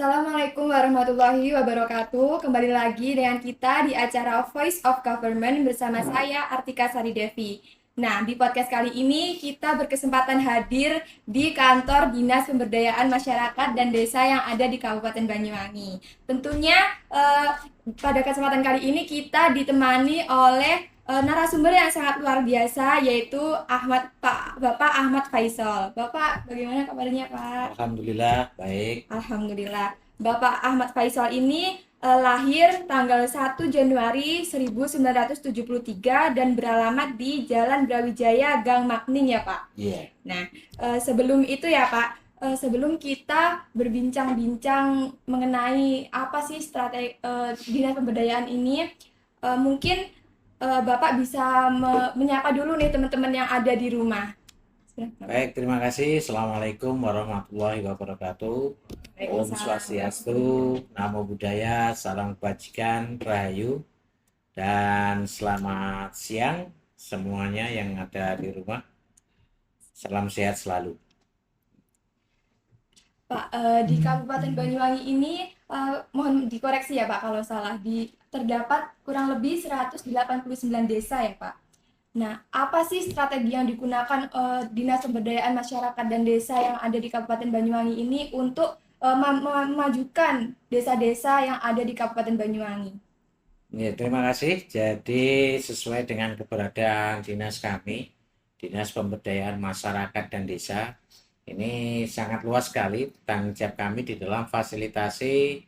Assalamualaikum warahmatullahi wabarakatuh. Kembali lagi dengan kita di acara Voice of Government bersama saya Artika Sari Devi. Nah, di podcast kali ini kita berkesempatan hadir di kantor Dinas Pemberdayaan Masyarakat dan Desa yang ada di Kabupaten Banyuwangi. Tentunya pada kesempatan kali ini kita ditemani oleh narasumber yang sangat luar biasa, yaitu Bapak Ahmad Faisal. Bapak, bagaimana kabarnya, Pak? Alhamdulillah baik. Alhamdulillah. Bapak Ahmad Faisal ini lahir tanggal 1 Januari 1973 dan beralamat di Jalan Brawijaya, Gang Makning ya, Pak. Iya. Yeah. Nah, sebelum itu ya, Pak, sebelum kita berbincang-bincang mengenai apa sih strategi Dinas Pemberdayaan ini, mungkin Bapak bisa menyapa dulu nih teman-teman yang ada di rumah. Baik, terima kasih. Assalamualaikum warahmatullahi wabarakatuh. Om Swastiastu, Namo Buddhaya, Salam Kebajikan, Rahayu, dan selamat siang semuanya yang ada di rumah. Salam sehat selalu. Pak, di Kabupaten Banyuwangi ini, mohon dikoreksi ya Pak kalau salah, terdapat kurang lebih 189 desa ya Pak. Nah, apa sih strategi yang digunakan Dinas Pemberdayaan Masyarakat dan Desa yang ada di Kabupaten Banyuwangi ini untuk memajukan desa-desa yang ada di Kabupaten Banyuwangi? Ya, terima kasih. Jadi sesuai dengan keberadaan dinas kami, Dinas Pemberdayaan Masyarakat dan Desa, ini sangat luas sekali tanggung jawab kami di dalam fasilitasi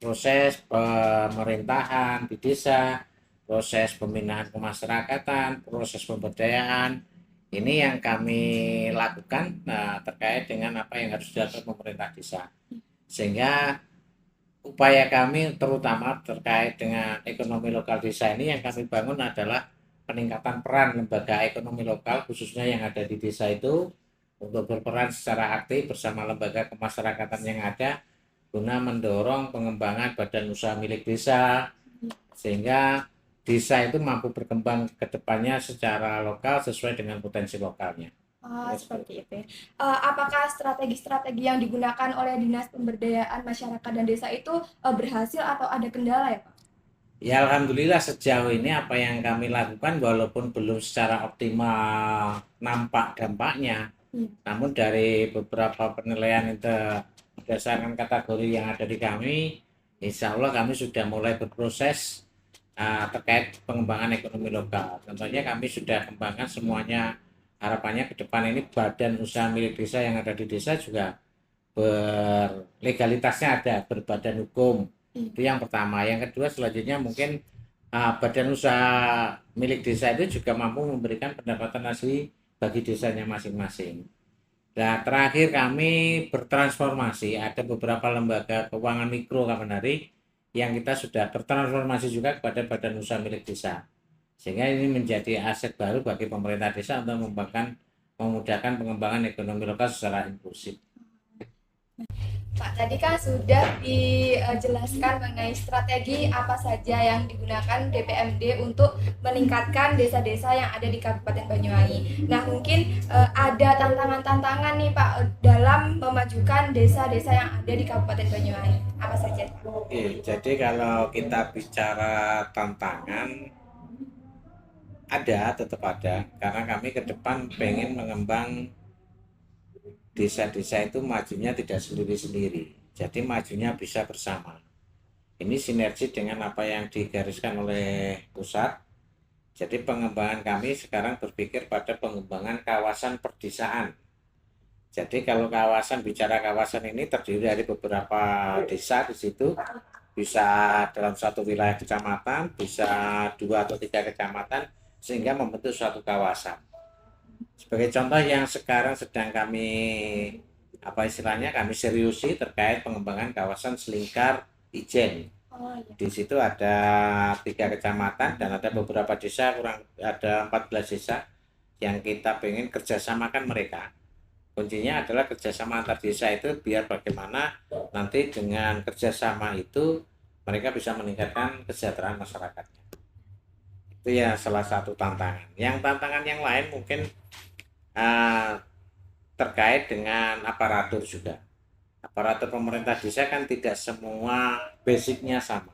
proses pemerintahan di desa, proses pembinaan kemasyarakatan, proses pemberdayaan. Ini yang kami lakukan terkait dengan apa yang harus dilakukan pemerintah desa. Sehingga upaya kami terutama terkait dengan ekonomi lokal desa ini yang kami bangun adalah peningkatan peran lembaga ekonomi lokal khususnya yang ada di desa itu untuk berperan secara aktif bersama lembaga kemasyarakatan yang ada guna mendorong pengembangan badan usaha milik desa sehingga desa itu mampu berkembang ke depannya secara lokal sesuai dengan potensi lokalnya. Seperti itu. Apakah strategi-strategi yang digunakan oleh Dinas Pemberdayaan Masyarakat dan Desa itu berhasil atau ada kendala ya Pak? Ya alhamdulillah sejauh ini apa yang kami lakukan walaupun belum secara optimal nampak dampaknya, namun dari beberapa penilaian itu berdasarkan kategori yang ada di kami, insya Allah kami sudah mulai berproses terkait pengembangan ekonomi lokal. Contohnya kami sudah kembangkan semuanya, harapannya ke depan ini badan usaha milik desa yang ada di desa juga berlegalitasnya ada, berbadan hukum. Itu yang pertama. Yang kedua selanjutnya mungkin badan usaha milik desa itu juga mampu memberikan pendapatan asli bagi desanya masing-masing. Nah, terakhir kami bertransformasi, ada beberapa lembaga keuangan mikro Kapanari yang kita sudah bertransformasi juga kepada badan usaha milik desa. Sehingga ini menjadi aset baru bagi pemerintah desa untuk memudahkan pengembangan ekonomi lokal secara inklusif. Pak, tadi kan sudah dijelaskan mengenai strategi apa saja yang digunakan DPMD untuk meningkatkan desa-desa yang ada di Kabupaten Banyuwangi. Nah, mungkin ada tantangan-tantangan nih Pak dalam memajukan desa-desa yang ada di Kabupaten Banyuwangi. Apa saja? Oke, jadi kalau kita bicara tantangan, tetap ada, karena kami ke depan pengen mengembang desa-desa itu majunya tidak sendiri-sendiri, jadi majunya bisa bersama. Ini sinergi dengan apa yang digariskan oleh pusat. Jadi pengembangan kami sekarang berpikir pada pengembangan kawasan perdesaan. Jadi kalau bicara kawasan ini terdiri dari beberapa desa di situ, bisa dalam satu wilayah kecamatan, bisa 2 atau 3 kecamatan, sehingga membentuk suatu kawasan. Sebagai contoh yang sekarang sedang kami seriusi terkait pengembangan kawasan Selingkar Ijen. Di situ ada 3 kecamatan dan ada beberapa desa, ada 14 desa yang kita pengen kerjasamakan mereka. Kuncinya adalah kerjasama antar desa itu biar bagaimana nanti dengan kerjasama itu mereka bisa meningkatkan kesejahteraan masyarakatnya. Itu ya salah satu tantangan. Yang tantangan yang lain mungkin terkait dengan aparatur juga. aparatur pemerintah desa kan tidak semua basicnya sama,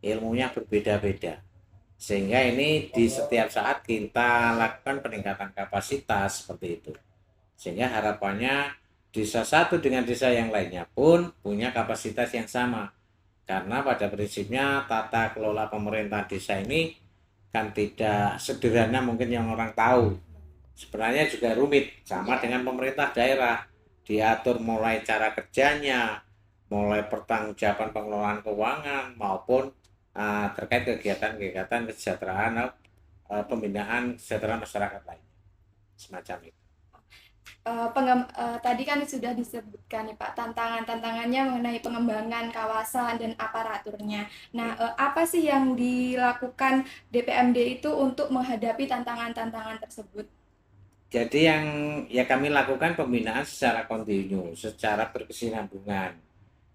ilmunya berbeda-beda. Sehingga ini di setiap saat kita lakukan peningkatan kapasitas seperti itu. Sehingga harapannya desa satu dengan desa yang lainnya pun punya kapasitas yang sama. Karena pada prinsipnya tata kelola pemerintah desa ini kan tidak sederhana mungkin yang orang tahu. Sebenarnya juga rumit, sama dengan pemerintah daerah. Diatur mulai cara kerjanya, mulai pertanggungjawaban pengelolaan keuangan maupun terkait kegiatan-kegiatan kesejahteraan pembinaan kesejahteraan masyarakat lainnya. Semacam itu. Tadi kan sudah disebutkan nih Pak tantangan-tantangannya mengenai pengembangan kawasan dan aparaturnya. Nah, apa sih yang dilakukan DPMD itu untuk menghadapi tantangan-tantangan tersebut? Jadi yang ya kami lakukan pembinaan secara kontinu, secara berkesinambungan.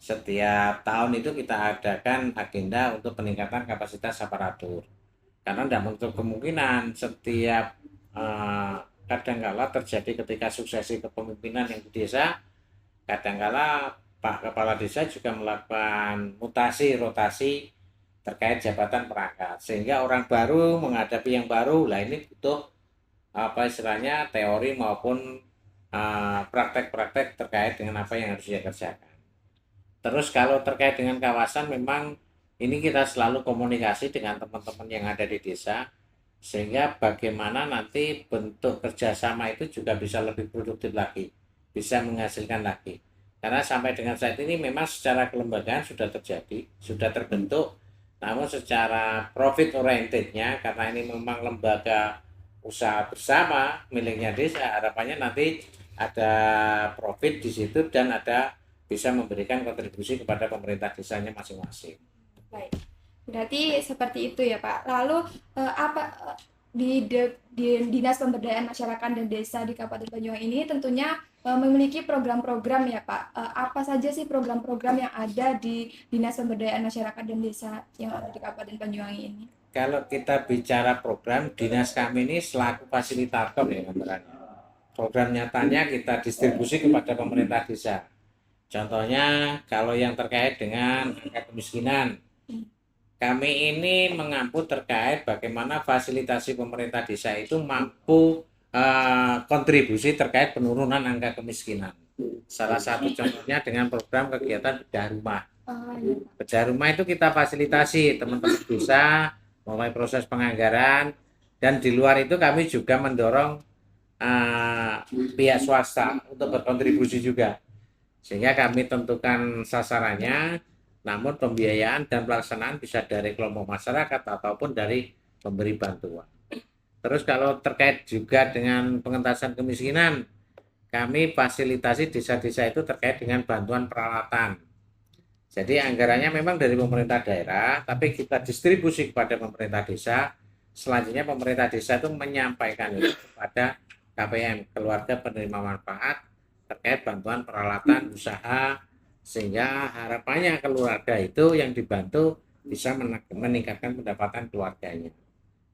Setiap tahun itu kita adakan agenda untuk peningkatan kapasitas aparatur. Karena tidak menutup kemungkinan setiap eh, kadangkala terjadi ketika suksesi kepemimpinan yang di desa, kadangkala Pak Kepala Desa juga melakukan mutasi rotasi terkait jabatan perangkat, sehingga orang baru menghadapi yang baru. Lah ini butuh apa istilahnya teori maupun praktek-praktek terkait dengan apa yang harus dia kerjakan. Terus kalau terkait dengan kawasan, memang ini kita selalu komunikasi dengan teman-teman yang ada di desa, sehingga bagaimana nanti bentuk kerjasama itu juga bisa lebih produktif lagi, bisa menghasilkan lagi. Karena sampai dengan saat ini memang secara kelembagaan sudah terjadi, sudah terbentuk, namun secara profit orientednya, karena ini memang lembaga usaha bersama miliknya desa, harapannya nanti ada profit di situ dan ada bisa memberikan kontribusi kepada pemerintah desanya masing-masing. Baik. Berarti seperti itu ya Pak. Lalu di Dinas Pemberdayaan Masyarakat dan Desa di Kabupaten Banyuwangi ini tentunya memiliki program-program ya Pak. Apa saja sih program-program yang ada di Dinas Pemberdayaan Masyarakat dan Desa yang ada di Kabupaten Banyuwangi ini? Kalau kita bicara program, dinas kami ini selaku fasilitator ya gambarannya. Program nyatanya kita distribusi kepada pemerintah desa. Contohnya kalau yang terkait dengan angka kemiskinan, kami ini mengampu terkait bagaimana fasilitasi pemerintah desa itu mampu kontribusi terkait penurunan angka kemiskinan. Salah satu contohnya dengan program kegiatan bedah rumah. Bedah rumah itu kita fasilitasi teman-teman desa mulai proses penganggaran, dan di luar itu kami juga mendorong pihak swasta untuk berkontribusi juga, sehingga kami tentukan sasarannya, namun pembiayaan dan pelaksanaan bisa dari kelompok masyarakat ataupun dari pemberi bantuan. Terus kalau terkait juga dengan pengentasan kemiskinan, kami fasilitasi desa-desa itu terkait dengan bantuan peralatan. Jadi anggarannya memang dari pemerintah daerah, tapi kita distribusi kepada pemerintah desa. Selanjutnya pemerintah desa itu menyampaikan itu kepada KPM, keluarga penerima manfaat, terkait bantuan peralatan usaha, sehingga harapannya keluarga itu yang dibantu bisa meningkatkan pendapatan keluarganya.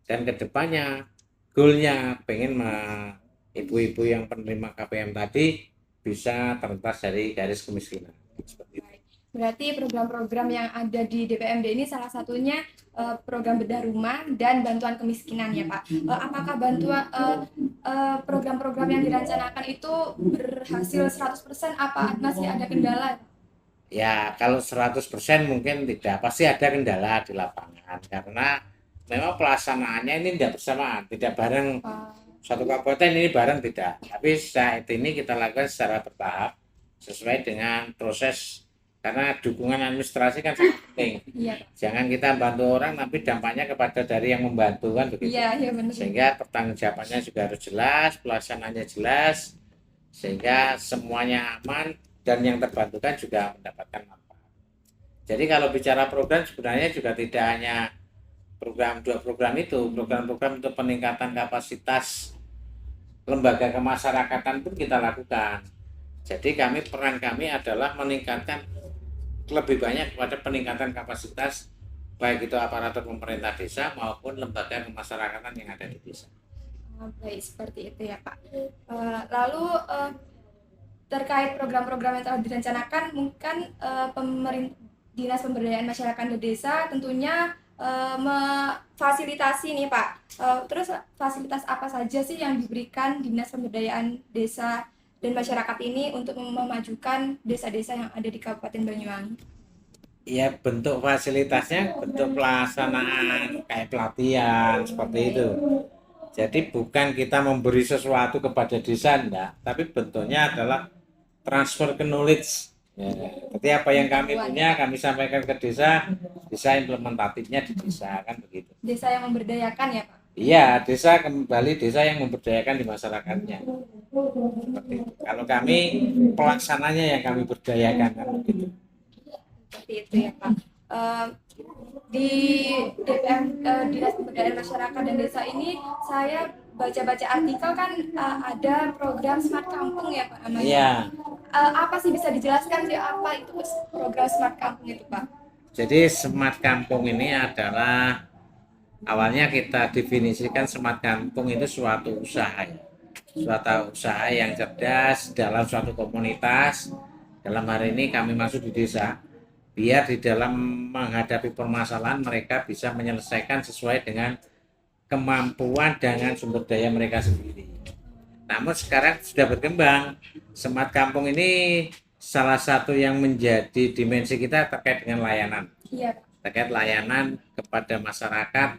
Dan kedepannya goalnya pengen ibu-ibu yang penerima KPM tadi bisa terentas dari garis kemiskinan. Seperti itu. Berarti program-program yang ada di DPMD ini salah satunya program bedah rumah dan bantuan kemiskinan ya Pak. Apakah program-program yang direncanakan itu berhasil 100% apa masih ada kendala? Ya, kalau 100% mungkin tidak, pasti ada kendala di lapangan karena memang pelaksanaannya ini tidak bersamaan, tidak bareng satu kabupaten ini bareng tidak. Tapi saat ini kita lakukan secara bertahap sesuai dengan proses, karena dukungan administrasi kan sangat penting. Iya. Jangan kita bantu orang tapi dampaknya kepada dari yang membantu kan begitu. Iya, iya benar. Sehingga pertanggungjawabannya juga harus jelas, pelaksanaannya jelas, sehingga semuanya aman dan yang terbantukan juga mendapatkan manfaat. Jadi kalau bicara program sebenarnya juga tidak hanya dua program itu, program-program untuk peningkatan kapasitas lembaga kemasyarakatan pun kita lakukan. Jadi peran kami adalah meningkatkan lebih banyak kepada peningkatan kapasitas baik itu aparatur pemerintah desa maupun lembaga kemasyarakatan yang ada di desa. Baik, seperti itu ya Pak. Lalu terkait program-program yang telah direncanakan, mungkin Dinas Pemberdayaan Masyarakat dan Desa tentunya memfasilitasi nih Pak. Terus fasilitas apa saja sih yang diberikan Dinas Pemberdayaan Desa dan Masyarakat ini untuk memajukan desa-desa yang ada di Kabupaten Banyuwangi? Ya, bentuk fasilitasnya, bentuk pelaksanaan kayak pelatihan seperti itu. Jadi bukan kita memberi sesuatu kepada desa, enggak, tapi bentuknya adalah transfer ke knowledge. Ya, jadi apa yang kami punya kami sampaikan ke desa, desa implementatifnya di desa, kan begitu. Desa yang memberdayakan ya Pak? Iya, desa kembali desa yang memberdayakan di masyarakatnya. Seperti itu. Kalau kami pelaksananya yang kami berdayakan, kan begitu. Seperti itu ya Pak. Eh, di DPM Dinas Pemberdayaan Masyarakat dan Desa ini saya baca-baca artikel kan ada program Smart Kampung ya Pak namanya. Iya. Apa sih, bisa dijelaskan sih apa itu program Smart Kampung itu Pak? Jadi Smart Kampung ini adalah awalnya kita definisikan Smart Kampung itu suatu usaha, suatu usaha yang cerdas dalam suatu komunitas. Dalam hari ini kami masuk di desa, biar di dalam menghadapi permasalahan mereka bisa menyelesaikan sesuai dengan kemampuan dengan sumber daya mereka sendiri. Namun sekarang sudah berkembang, Smart Kampung ini salah satu yang menjadi dimensi kita terkait dengan layanan. Iya. Terkait layanan kepada masyarakat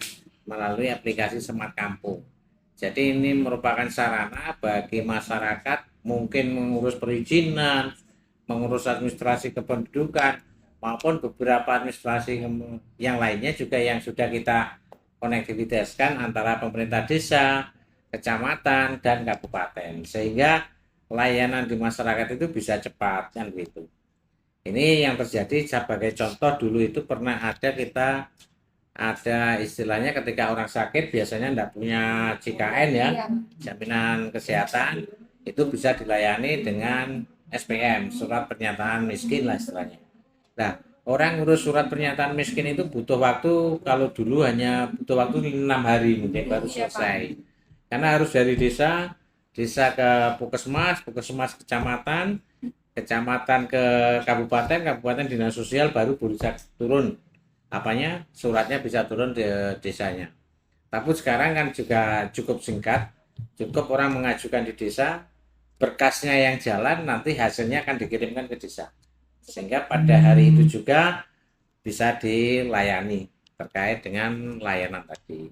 melalui aplikasi Smart Kampung. Jadi ini merupakan sarana bagi masyarakat mungkin mengurus perizinan, mengurus administrasi kependudukan, maupun beberapa administrasi yang lainnya juga yang sudah kita konektivitaskan antara pemerintah desa, kecamatan, dan kabupaten, sehingga layanan di masyarakat itu bisa cepat, kan gitu. Ini yang terjadi sebagai contoh, dulu itu pernah ada istilahnya ketika orang sakit biasanya tidak punya JKN ya, jaminan kesehatan, itu bisa dilayani dengan SPM, surat pernyataan miskin lah istilahnya. Nah, orang ngurus surat pernyataan miskin itu butuh waktu, kalau dulu hanya butuh waktu 6 hari mungkin baru selesai. Karena harus dari desa ke puskesmas, puskesmas kecamatan, kecamatan ke kabupaten, kabupaten dinas sosial, baru bisa turun suratnya bisa turun di desanya. Tapi sekarang kan juga cukup singkat, cukup orang mengajukan di desa, berkasnya yang jalan, nanti hasilnya akan dikirimkan ke desa, sehingga pada hari itu juga bisa dilayani terkait dengan layanan tadi.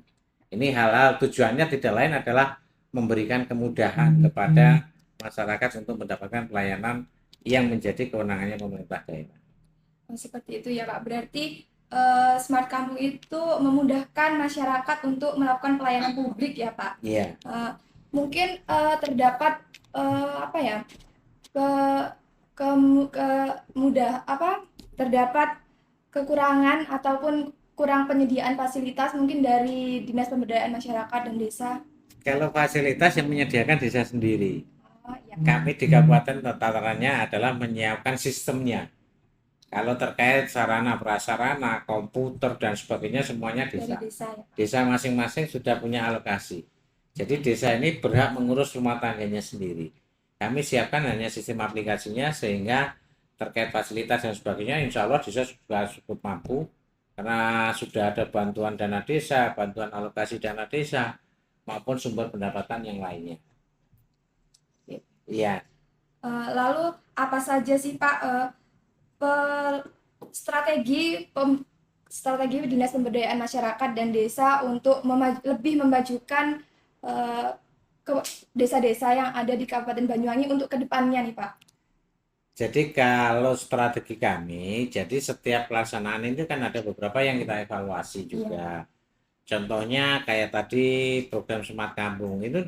Ini hal-hal tujuannya tidak lain adalah memberikan kemudahan kepada masyarakat untuk mendapatkan pelayanan yang menjadi kewenangannya pemerintah daerah. Seperti itu ya Pak. Berarti Smart Kampung itu memudahkan masyarakat untuk melakukan pelayanan publik ya Pak. Iya. Mungkin terdapat terdapat kekurangan ataupun kurang penyediaan fasilitas mungkin dari Dinas Pemberdayaan Masyarakat dan Desa. Kalau fasilitas yang menyediakan desa sendiri. Ya. Kami di kabupaten tatarannya adalah menyiapkan sistemnya. Kalau terkait sarana prasarana, komputer dan sebagainya semuanya desa. Desa masing-masing sudah punya alokasi. Jadi desa ini berhak mengurus rumah tangganya sendiri. Kami siapkan hanya sistem aplikasinya, sehingga terkait fasilitas dan sebagainya insya Allah desa sudah cukup mampu, karena sudah ada bantuan dana desa, bantuan alokasi dana desa, maupun sumber pendapatan yang lainnya. Iya. Lalu apa saja sih Pak strategi Dinas Pemberdayaan Masyarakat dan Desa untuk lebih memajukan desa-desa yang ada di Kabupaten Banyuwangi untuk kedepannya nih Pak? Jadi kalau strategi kami, jadi setiap pelaksanaan itu kan ada beberapa yang kita evaluasi juga. Contohnya kayak tadi program Smart Kampung itu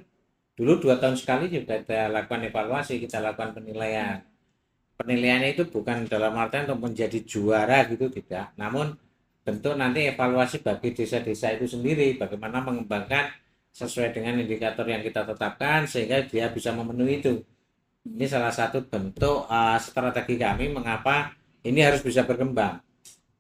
dulu 2 tahun sekali juga kita lakukan evaluasi, kita lakukan penilaian. Penilaiannya itu bukan dalam artian untuk menjadi juara gitu, tidak. Namun bentuk nanti evaluasi bagi desa-desa itu sendiri, bagaimana mengembangkan sesuai dengan indikator yang kita tetapkan sehingga dia bisa memenuhi itu. Ini salah satu bentuk strategi kami mengapa ini harus bisa berkembang.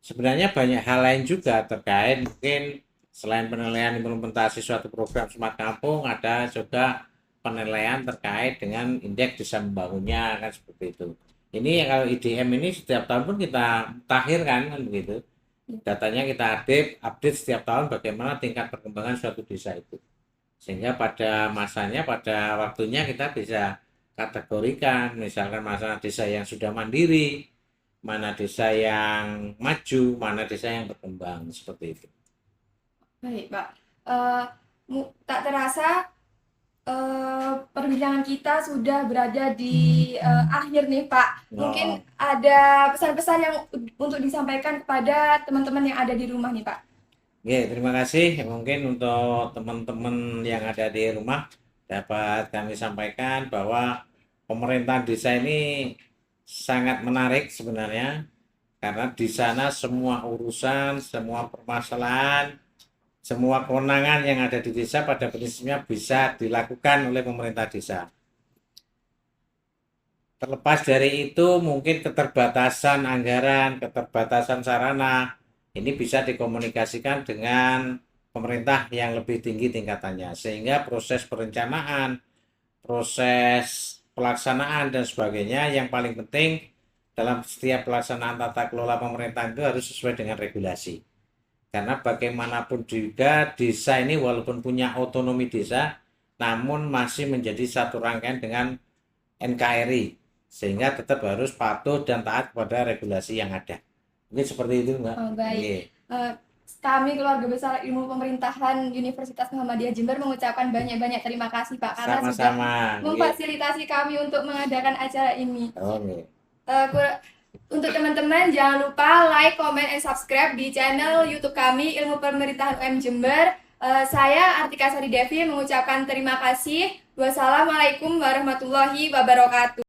Sebenarnya banyak hal lain juga terkait, mungkin selain penilaian implementasi suatu program Smart Kampung, ada juga penilaian terkait dengan indeks desa membangunnya kan seperti itu. Ini kalau IDM ini setiap tahun pun kita takhirkan kan begitu. Datanya kita update setiap tahun bagaimana tingkat perkembangan suatu desa itu. Sehingga pada masanya, pada waktunya kita bisa kategorikan, misalkan masalah desa yang sudah mandiri, mana desa yang maju, mana desa yang berkembang, seperti itu. Baik, Pak. Eh, tak terasa perbincangan kita sudah berada di akhir nih, Pak. Mungkin Oh, ada pesan-pesan yang untuk disampaikan kepada teman-teman yang ada di rumah nih, Pak. oke, terima kasih. Mungkin untuk teman-teman yang ada di rumah dapat kami sampaikan bahwa pemerintahan desa ini sangat menarik sebenarnya karena di sana semua urusan, semua permasalahan, semua kewenangan yang ada di desa pada prinsipnya bisa dilakukan oleh pemerintah desa. Terlepas dari itu, mungkin keterbatasan anggaran, keterbatasan sarana, ini bisa dikomunikasikan dengan pemerintah yang lebih tinggi tingkatannya. Sehingga proses perencanaan, proses pelaksanaan, dan sebagainya yang paling penting dalam setiap pelaksanaan tata kelola pemerintahan itu harus sesuai dengan regulasi. Karena bagaimanapun juga desa ini walaupun punya otonomi desa, namun masih menjadi satu rangkaian dengan NKRI, sehingga tetap harus patuh dan taat kepada regulasi yang ada. Mungkin seperti itu, Mbak. Oh, baik. Oke. Eh, Kami keluarga besar Ilmu Pemerintahan Universitas Muhammadiyah Jember mengucapkan banyak-banyak terima kasih, Pak, karena sudah Sama-sama. Oke. memfasilitasi kami untuk mengadakan acara ini. Oke. Untuk teman-teman jangan lupa like, comment, and subscribe di channel YouTube kami Ilmu Pemerintahan UM Jember. Saya Artika Sari Devi mengucapkan terima kasih. Wassalamualaikum warahmatullahi wabarakatuh.